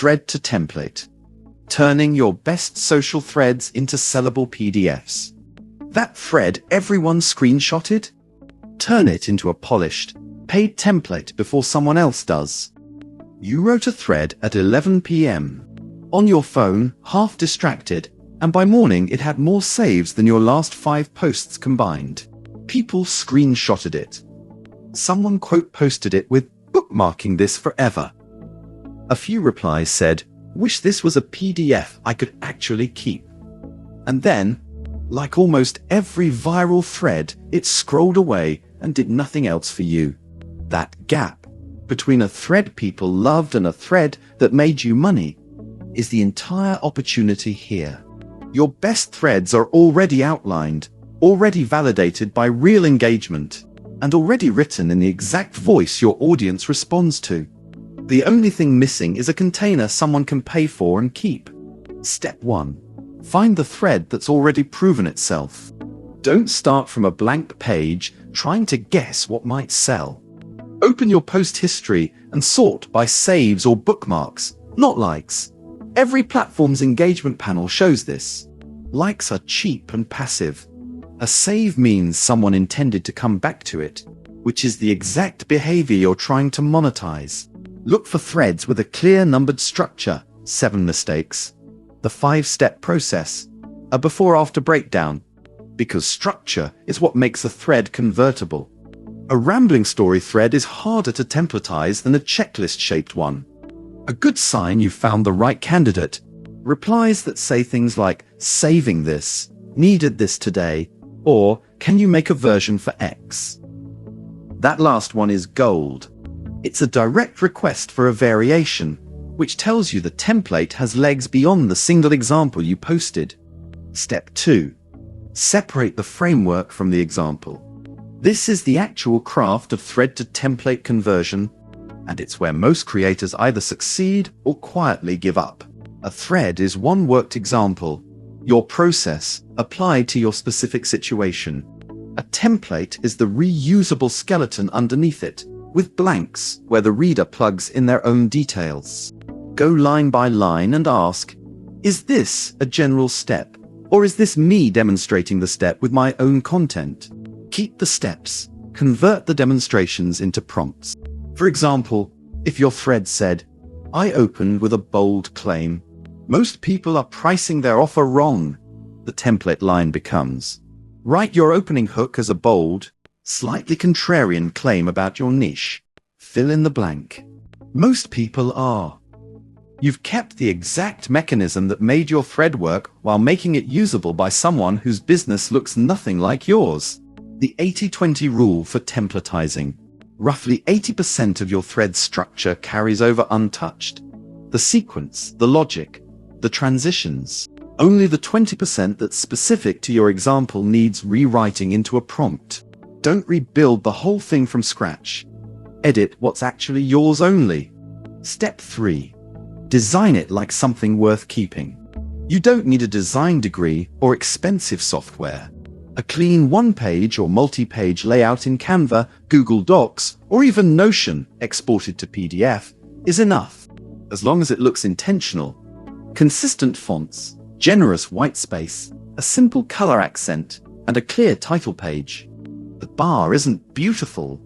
Thread to template. Turning your best social threads into sellable PDFs. That thread everyone screenshotted? Turn it into a polished, paid template before someone else does. You wrote a thread at 11 p.m. on your phone, half distracted, and by morning it had more saves than your last 5 posts combined. People screenshotted it. Someone quote posted it with bookmarking this forever. A few replies said, "Wish this was a PDF I could actually keep." And then, like almost every viral thread, it scrolled away and did nothing else for you. That gap between a thread people loved and a thread that made you money is the entire opportunity here. Your best threads are already outlined, already validated by real engagement, and already written in the exact voice your audience responds to. The only thing missing is a container someone can pay for and keep. Step 1. Find the thread that's already proven itself. Don't start from a blank page trying to guess what might sell. Open your post history and sort by saves or bookmarks, not likes. Every platform's engagement panel shows this. Likes are cheap and passive. A save means someone intended to come back to it, which is the exact behavior you're trying to monetize. Look for threads with a clear numbered structure, 7 mistakes, the 5-step process, a before-after breakdown, because structure is what makes a thread convertible. A rambling story thread is harder to templatize than a checklist-shaped one. A good sign you've found the right candidate. Replies that say things like, "Saving this," "Needed this today," or "Can you make a version for X?" That last one is gold. It's a direct request for a variation, which tells you the template has legs beyond the single example you posted. Step 2. Separate the framework from the example. This is the actual craft of thread to template conversion, and it's where most creators either succeed or quietly give up. A thread is one worked example, your process applied to your specific situation. A template is the reusable skeleton underneath it, with blanks where the reader plugs in their own details. Go line by line and ask, is this a general step, or is this me demonstrating the step with my own content? Keep the steps, convert the demonstrations into prompts. For example, if your thread said, "I opened with a bold claim. Most people are pricing their offer wrong," the template line becomes, write your opening hook as a bold, slightly contrarian claim about your niche. Fill in the blank. Most people are. You've kept the exact mechanism that made your thread work while making it usable by someone whose business looks nothing like yours. The 80-20 rule for templatizing. Roughly 80% of your thread structure carries over untouched. The sequence, the logic, the transitions. Only the 20% that's specific to your example needs rewriting into a prompt. Don't rebuild the whole thing from scratch. Edit what's actually yours only. Step 3. Design it like something worth keeping. You don't need a design degree or expensive software. A clean one-page or multi-page layout in Canva, Google Docs, or even Notion exported to PDF is enough, as long as it looks intentional. Consistent fonts, generous white space, a simple color accent, and a clear title page. The bar isn't beautiful.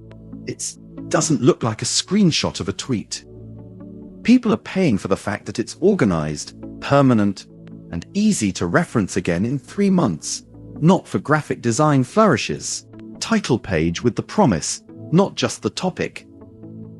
It doesn't look like a screenshot of a tweet. People are paying for the fact that it's organized, permanent, and easy to reference again in 3 months, not for graphic design flourishes. Title page with the promise, not just the topic.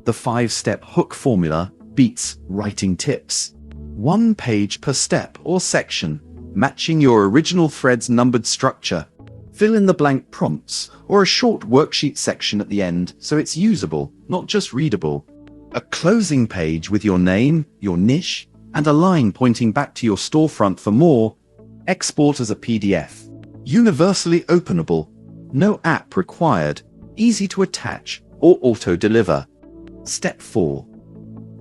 The 5-step hook formula beats writing tips. 1 page per step or section, matching your original thread's numbered structure. Fill in the blank prompts, or a short worksheet section at the end so it's usable, not just readable. A closing page with your name, your niche, and a line pointing back to your storefront for more. Export as a PDF. Universally openable. No app required. Easy to attach or auto-deliver. Step 4.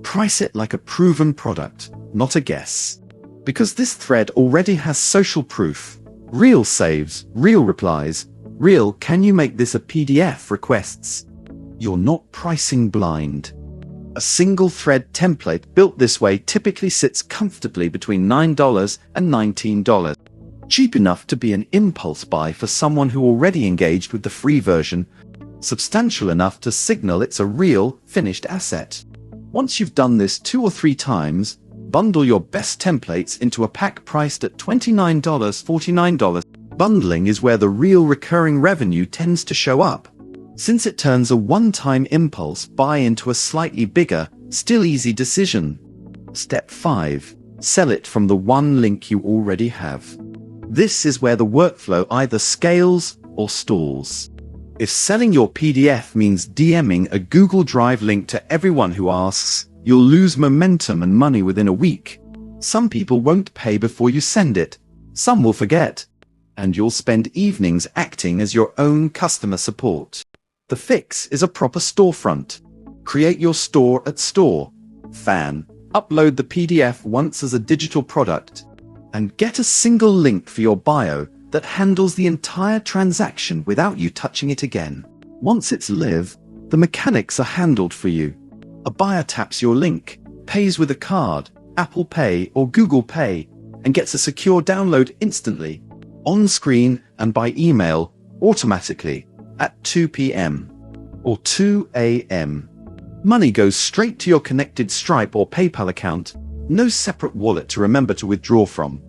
Price it like a proven product, not a guess. Because this thread already has social proof. Real saves, real replies, real "can you make this a PDF" requests. You're not pricing blind. A single thread template built this way typically sits comfortably between $9 and $19. Cheap enough to be an impulse buy for someone who already engaged with the free version, substantial enough to signal it's a real, finished asset. Once you've done this 2 or 3 times, bundle your best templates into a pack priced at $29, $49. Bundling is where the real recurring revenue tends to show up, since it turns a one-time impulse buy into a slightly bigger, still easy decision. Step 5. Sell it from the one link you already have. This is where the workflow either scales or stalls. If selling your PDF means DMing a Google Drive link to everyone who asks, you'll lose momentum and money within a week. Some people won't pay before you send it. Some will forget. And you'll spend evenings acting as your own customer support. The fix is a proper storefront. Create your store at store.fan. Upload the PDF once as a digital product. And get a single link for your bio that handles the entire transaction without you touching it again. Once it's live, the mechanics are handled for you. A buyer taps your link, pays with a card, Apple Pay or Google Pay, and gets a secure download instantly, on screen and by email, automatically, at 2 p.m. or 2 a.m. Money goes straight to your connected Stripe or PayPal account, no separate wallet to remember to withdraw from.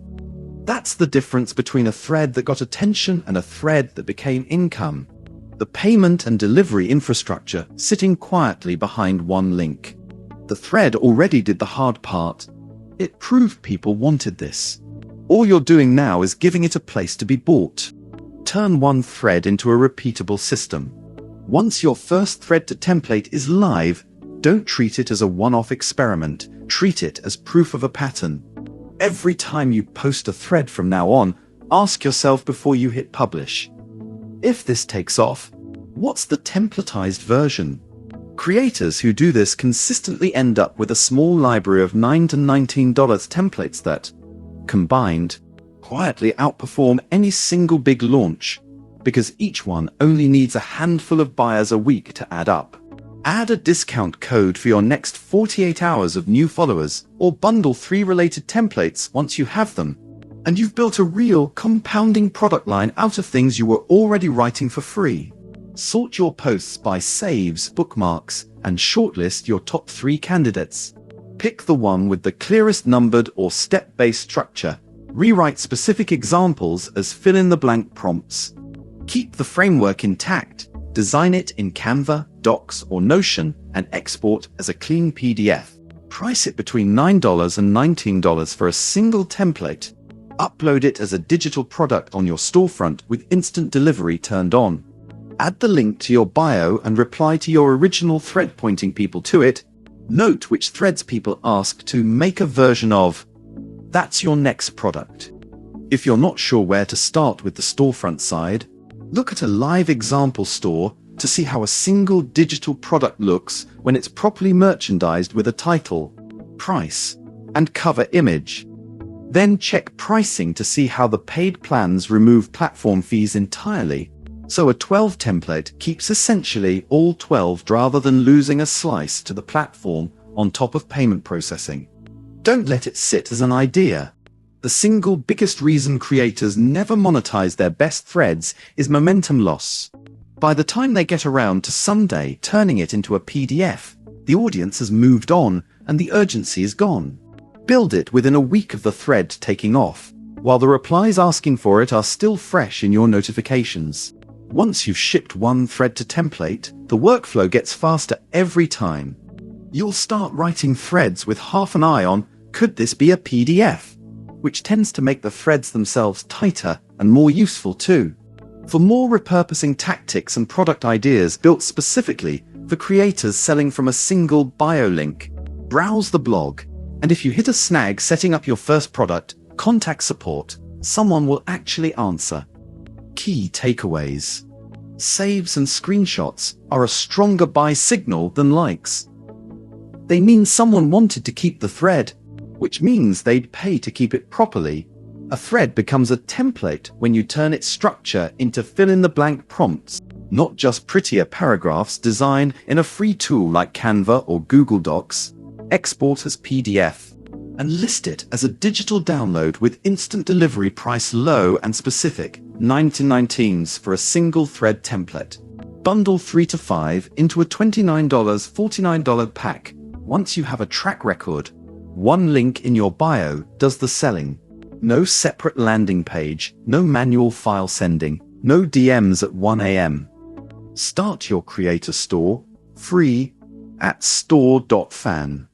That's the difference between a thread that got attention and a thread that became income. The payment and delivery infrastructure sitting quietly behind one link. The thread already did the hard part. It proved people wanted this. All you're doing now is giving it a place to be bought. Turn one thread into a repeatable system. Once your first thread to template is live, don't treat it as a one-off experiment. Treat it as proof of a pattern. Every time you post a thread from now on, ask yourself before you hit publish, if this takes off, what's the templatized version? Creators who do this consistently end up with a small library of $9 to $19 templates that, combined, quietly outperform any single big launch, because each one only needs a handful of buyers a week to add up. Add a discount code for your next 48 hours of new followers, or bundle 3 related templates once you have them, and you've built a real compounding product line out of things you were already writing for free. Sort your posts by saves, bookmarks, and shortlist your top 3 candidates. Pick the one with the clearest numbered or step-based structure. Rewrite specific examples as fill-in-the-blank prompts. Keep the framework intact. Design it in Canva, Docs, or Notion, and export as a clean PDF. Price it between $9 and $19 for a single template. Upload it as a digital product on your storefront with instant delivery turned on. Add the link to your bio and reply to your original thread pointing people to it. Note which threads people ask to make a version of. That's your next product. If you're not sure where to start with the storefront side, look at a live example store to see how a single digital product looks when it's properly merchandised with a title, price, and cover image. Then check pricing to see how the paid plans remove platform fees entirely. So a 12 template keeps essentially all 12 rather than losing a slice to the platform on top of payment processing. Don't let it sit as an idea. The single biggest reason creators never monetize their best threads is momentum loss. By the time they get around to someday turning it into a PDF, the audience has moved on and the urgency is gone. Build it within a week of the thread taking off, while the replies asking for it are still fresh in your notifications. Once you've shipped one thread to template, the workflow gets faster every time. You'll start writing threads with half an eye on, could this be a PDF? Which tends to make the threads themselves tighter and more useful too. For more repurposing tactics and product ideas built specifically for creators selling from a single bio link, browse the blog. And if you hit a snag setting up your first product, contact support. Someone will actually answer. Key takeaways. Saves and screenshots are a stronger buy signal than likes. They mean someone wanted to keep the thread, which means they'd pay to keep it properly. A thread becomes a template when you turn its structure into fill-in-the-blank prompts. not just prettier paragraphs designed in a free tool like Canva or Google Docs. Export as PDF and list it as a digital download with instant delivery, price low and specific, 99 for a single thread template. Bundle 3 to 5 into a $29, $49 pack. Once you have a track record, one link in your bio does the selling. No separate landing page, no manual file sending, no DMs at 1 a.m. Start your creator store, free, at store.fan.